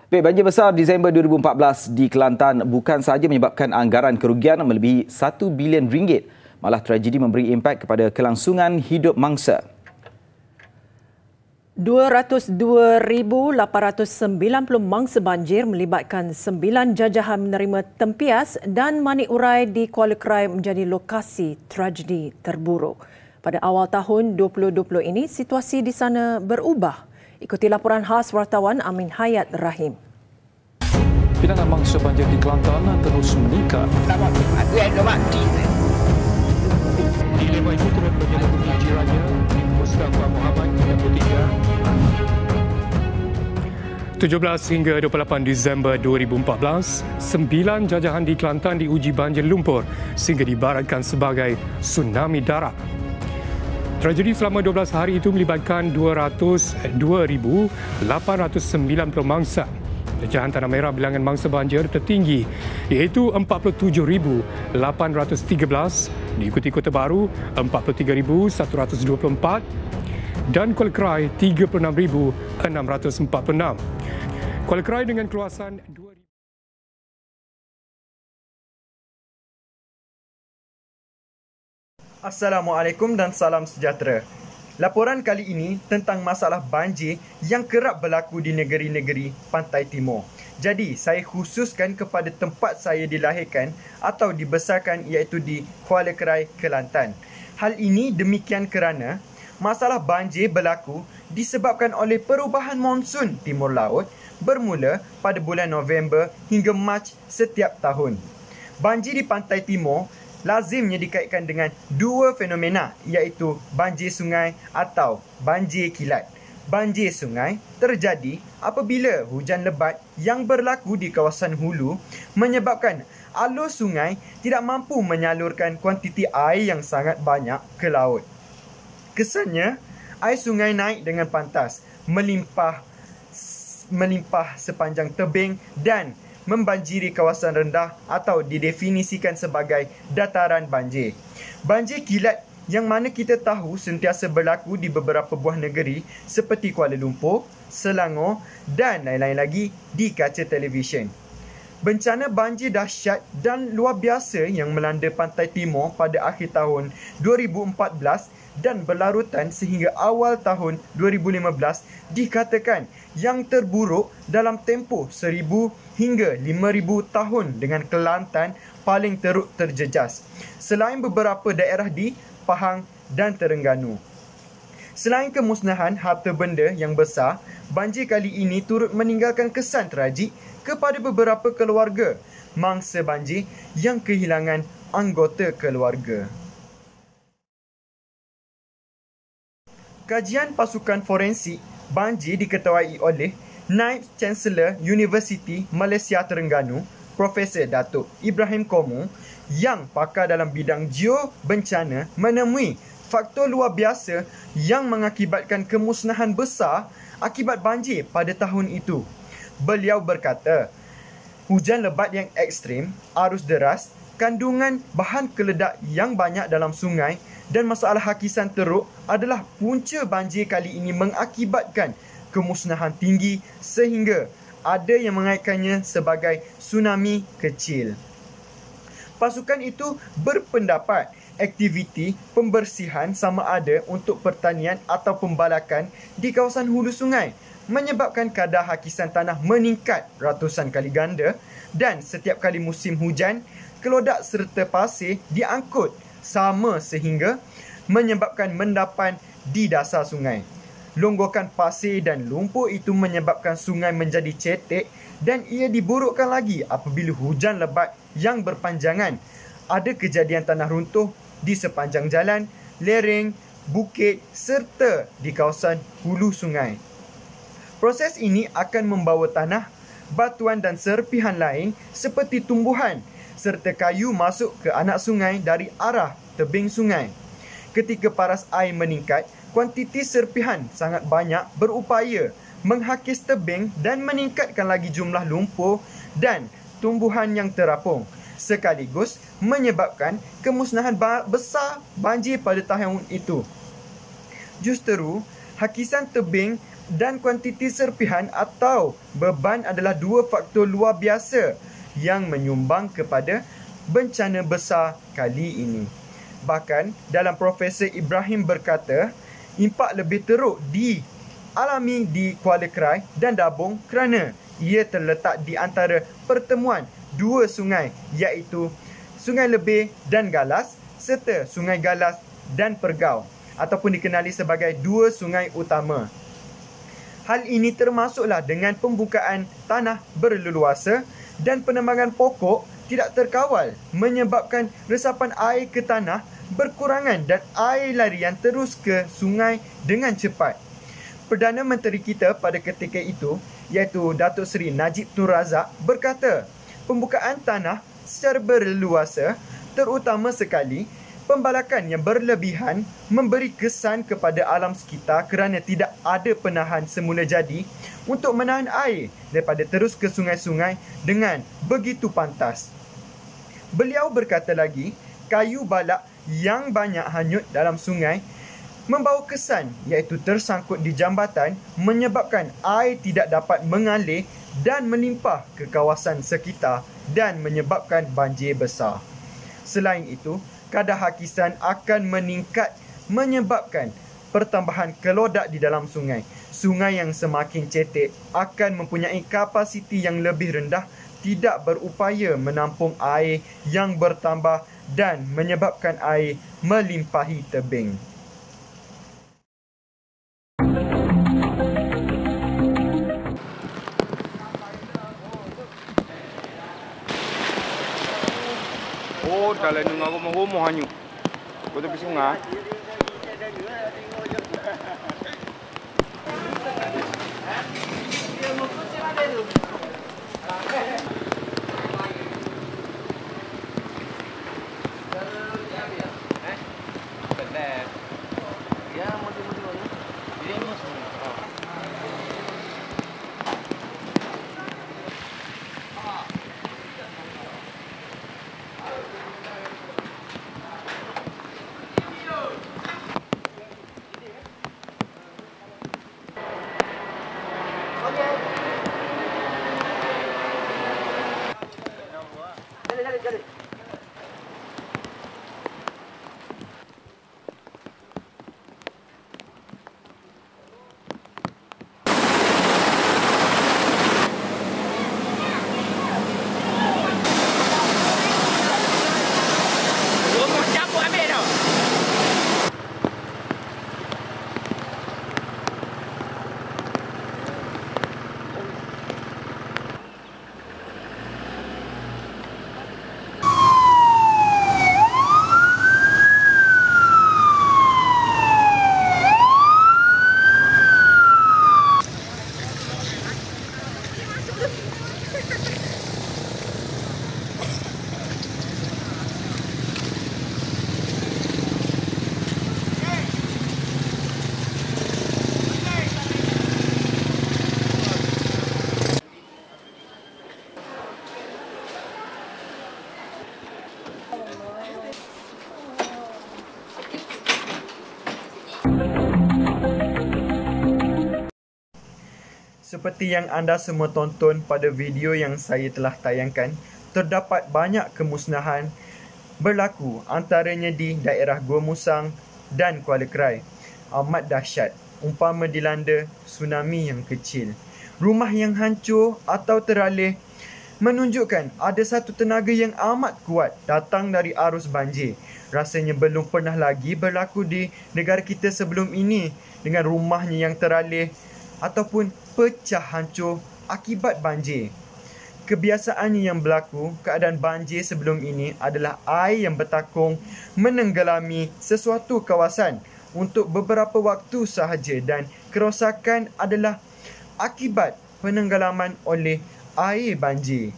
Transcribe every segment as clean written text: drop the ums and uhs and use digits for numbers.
Baik, banjir besar Disember 2014 di Kelantan bukan sahaja menyebabkan anggaran kerugian melebihi 1 bilion ringgit, malah tragedi memberi impak kepada kelangsungan hidup mangsa. 202,890 mangsa banjir melibatkan 9 jajahan menerima tempias dan Manik Urai di Kuala Krai menjadi lokasi tragedi terburuk. Pada awal tahun 2020 ini, situasi di sana berubah. Ikuti laporan khas wartawan Amin Hayat Rahim. Bilangan mangsa banjir di Kelantan terus meningkat. Di lembah itu turut berjalan jirannya Mustafa Muhammad 33. 17 hingga 28 Disember 2014, 9 jajahan di Kelantan diuji banjir lumpur sehingga diibaratkan sebagai tsunami darat. Tragedi selama 12 hari itu melibatkan 202,890 mangsa. Jajahan Tanah Merah bilangan mangsa banjir tertinggi iaitu 47,813, diikuti Kota Baru 43,124 dan Kuala Krai 36,646. Kuala Krai dengan keluasan 2,000. Assalamualaikum dan salam sejahtera. Laporan kali ini tentang masalah banjir yang kerap berlaku di negeri-negeri Pantai Timur. Jadi, saya khususkan kepada tempat saya dilahirkan atau dibesarkan iaitu di Kuala Krai, Kelantan. Hal ini demikian kerana masalah banjir berlaku disebabkan oleh perubahan monsun timur laut bermula pada bulan November hingga Mac setiap tahun. Banjir di Pantai Timur lazimnya dikaitkan dengan dua fenomena iaitu banjir sungai atau banjir kilat. Banjir sungai terjadi apabila hujan lebat yang berlaku di kawasan hulu menyebabkan alur sungai tidak mampu menyalurkan kuantiti air yang sangat banyak ke laut. Kesannya, air sungai naik dengan pantas, melimpah sepanjang tebing dan membanjiri kawasan rendah atau didefinisikan sebagai dataran banjir. Banjir kilat yang mana kita tahu sentiasa berlaku di beberapa buah negeri seperti Kuala Lumpur, Selangor dan lain-lain lagi di kaca televisyen. Bencana banjir dahsyat dan luar biasa yang melanda Pantai Timur pada akhir tahun 2014 dan berlarutan sehingga awal tahun 2015 dikatakan yang terburuk dalam tempoh 1,000 hingga 5,000 tahun dengan Kelantan paling teruk terjejas. Selain beberapa daerah di Pahang dan Terengganu. Selain kemusnahan harta benda yang besar, banjir kali ini turut meninggalkan kesan tragik kepada beberapa keluarga mangsa banjir yang kehilangan anggota keluarga. Kajian pasukan forensik banjir diketuai oleh Naib Chancellor Universiti Malaysia Terengganu, Profesor Datuk Ibrahim Komu yang pakar dalam bidang geobencana menemui faktor luar biasa yang mengakibatkan kemusnahan besar akibat banjir pada tahun itu. Beliau berkata, hujan lebat yang ekstrim, arus deras, kandungan bahan keledak yang banyak dalam sungai dan masalah hakisan teruk adalah punca banjir kali ini mengakibatkan kemusnahan tinggi sehingga ada yang mengaitkannya sebagai tsunami kecil. Pasukan itu berpendapat aktiviti pembersihan sama ada untuk pertanian atau pembalakan di kawasan hulu sungai menyebabkan kadar hakisan tanah meningkat ratusan kali ganda dan setiap kali musim hujan, kelodak serta pasir diangkut sama sehingga menyebabkan mendapan di dasar sungai. Longgokan pasir dan lumpur itu menyebabkan sungai menjadi cetek dan ia diburukkan lagi apabila hujan lebat yang berpanjangan. Ada kejadian tanah runtuh di sepanjang jalan, lereng, bukit serta di kawasan hulu sungai. Proses ini akan membawa tanah, batuan dan serpihan lain seperti tumbuhan serta kayu masuk ke anak sungai dari arah tebing sungai. Ketika paras air meningkat, kuantiti serpihan sangat banyak berupaya menghakis tebing dan meningkatkan lagi jumlah lumpur dan tumbuhan yang terapung, sekaligus menyebabkan kemusnahan besar banjir pada tahun itu. Justeru, hakisan tebing dan kuantiti serpihan atau beban adalah dua faktor luar biasa yang menyumbang kepada bencana besar kali ini. Bahkan dalam Profesor Ibrahim berkata, impak lebih teruk dialami di Kuala Krai dan Dabung kerana ia terletak di antara pertemuan dua sungai iaitu Sungai Lebih dan Galas serta Sungai Galas dan Pergau ataupun dikenali sebagai dua sungai utama. Hal ini termasuklah dengan pembukaan tanah berleluasa dan penebangan pokok tidak terkawal menyebabkan resapan air ke tanah berkurangan dan air larian terus ke sungai dengan cepat. Perdana Menteri kita pada ketika itu iaitu Datuk Seri Najib Tun Razak berkata, pembukaan tanah secara berleluasa terutama sekali pembalakan yang berlebihan memberi kesan kepada alam sekitar kerana tidak ada penahan semula jadi untuk menahan air daripada terus ke sungai-sungai dengan begitu pantas. Beliau berkata lagi, kayu balak yang banyak hanyut dalam sungai membawa kesan iaitu tersangkut di jambatan menyebabkan air tidak dapat mengalir dan melimpah ke kawasan sekitar dan menyebabkan banjir besar. Selain itu, kadar hakisan akan meningkat menyebabkan pertambahan kelodak di dalam sungai. Sungai yang semakin cetek akan mempunyai kapasiti yang lebih rendah, tidak berupaya menampung air yang bertambah dan menyebabkan air melimpahi tebing. Oh, dalam dengan rumah-rumah hanyut. Kau tepi sungai. Seperti yang anda semua tonton pada video yang saya telah tayangkan, terdapat banyak kemusnahan berlaku antaranya di daerah Gua Musang dan Kuala Krai. Amat dahsyat, umpama dilanda tsunami yang kecil. Rumah yang hancur atau teralih menunjukkan ada satu tenaga yang amat kuat datang dari arus banjir. Rasanya belum pernah lagi berlaku di negara kita sebelum ini dengan rumahnya yang teralih ataupun pecah hancur akibat banjir. Kebiasaannya yang berlaku, keadaan banjir sebelum ini adalah air yang bertakung menenggelami sesuatu kawasan untuk beberapa waktu sahaja dan kerosakan adalah akibat penenggelaman oleh air banjir.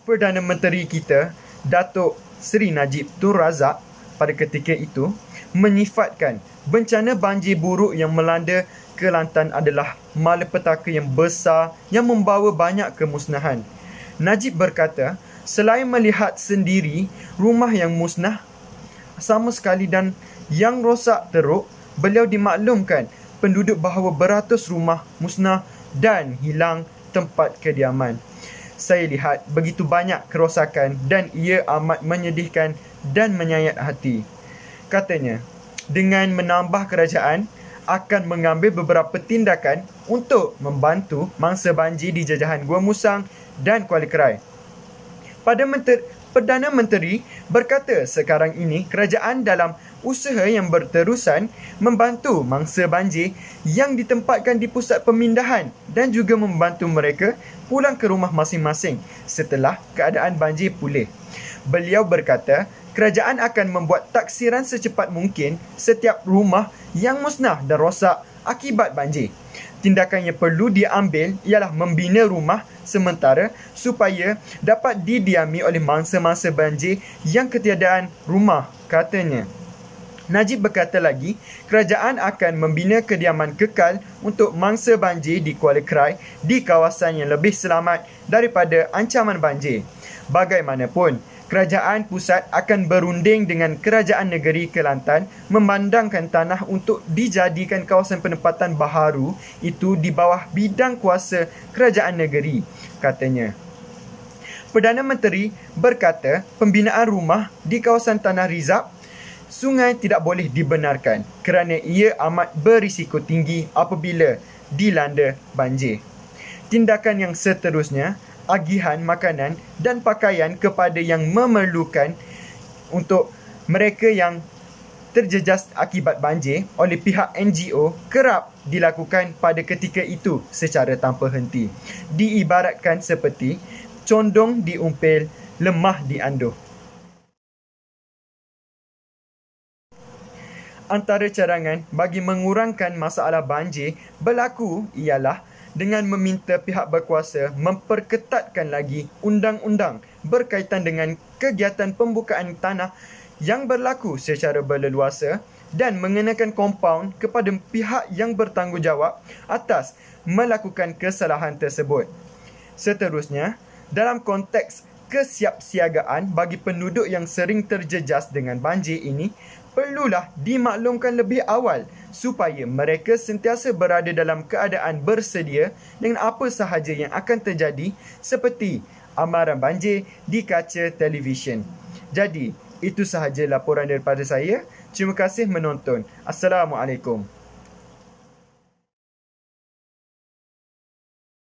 Perdana Menteri kita, Datuk Seri Najib Tun Razak pada ketika itu menyifatkan bencana banjir buruk yang melanda Kelantan adalah malapetaka yang besar yang membawa banyak kemusnahan. Najib berkata, selain melihat sendiri rumah yang musnah sama sekali dan yang rosak teruk, beliau dimaklumkan penduduk bahawa beratus rumah musnah dan hilang tempat kediaman. Saya lihat begitu banyak kerosakan dan ia amat menyedihkan dan menyayat hati. Katanya, dengan menambah kerajaan akan mengambil beberapa tindakan untuk membantu mangsa banjir di jajahan Gua Musang dan Kuala Krai. Perdana Menteri berkata sekarang ini kerajaan dalam usaha yang berterusan membantu mangsa banjir yang ditempatkan di pusat pemindahan dan juga membantu mereka pulang ke rumah masing-masing setelah keadaan banjir pulih. Beliau berkata kerajaan akan membuat taksiran secepat mungkin setiap rumah yang musnah dan rosak akibat banjir. Tindakan yang perlu diambil ialah membina rumah sementara supaya dapat didiami oleh mangsa-mangsa banjir yang ketiadaan rumah, katanya. Najib berkata lagi, kerajaan akan membina kediaman kekal untuk mangsa banjir di Kuala Krai di kawasan yang lebih selamat daripada ancaman banjir. Bagaimanapun, kerajaan pusat akan berunding dengan kerajaan negeri Kelantan memandangkan tanah untuk dijadikan kawasan penempatan baharu itu di bawah bidang kuasa kerajaan negeri, katanya. Perdana Menteri berkata pembinaan rumah di kawasan Tanah Rizab sungai tidak boleh dibenarkan kerana ia amat berisiko tinggi apabila dilanda banjir. Tindakan yang seterusnya, agihan makanan dan pakaian kepada yang memerlukan untuk mereka yang terjejas akibat banjir oleh pihak NGO kerap dilakukan pada ketika itu secara tanpa henti. Diibaratkan seperti condong diumpil, lemah dianduh. Antara cadangan bagi mengurangkan masalah banjir berlaku ialah dengan meminta pihak berkuasa memperketatkan lagi undang-undang berkaitan dengan kegiatan pembukaan tanah yang berlaku secara berleluasa dan mengenakan kompaun kepada pihak yang bertanggungjawab atas melakukan kesalahan tersebut. Seterusnya, dalam konteks kesiapsiagaan bagi penduduk yang sering terjejas dengan banjir ini, perlulah dimaklumkan lebih awal supaya mereka sentiasa berada dalam keadaan bersedia dengan apa sahaja yang akan terjadi seperti amaran banjir di kaca televisyen. Jadi, itu sahaja laporan daripada saya. Terima kasih menonton. Assalamualaikum.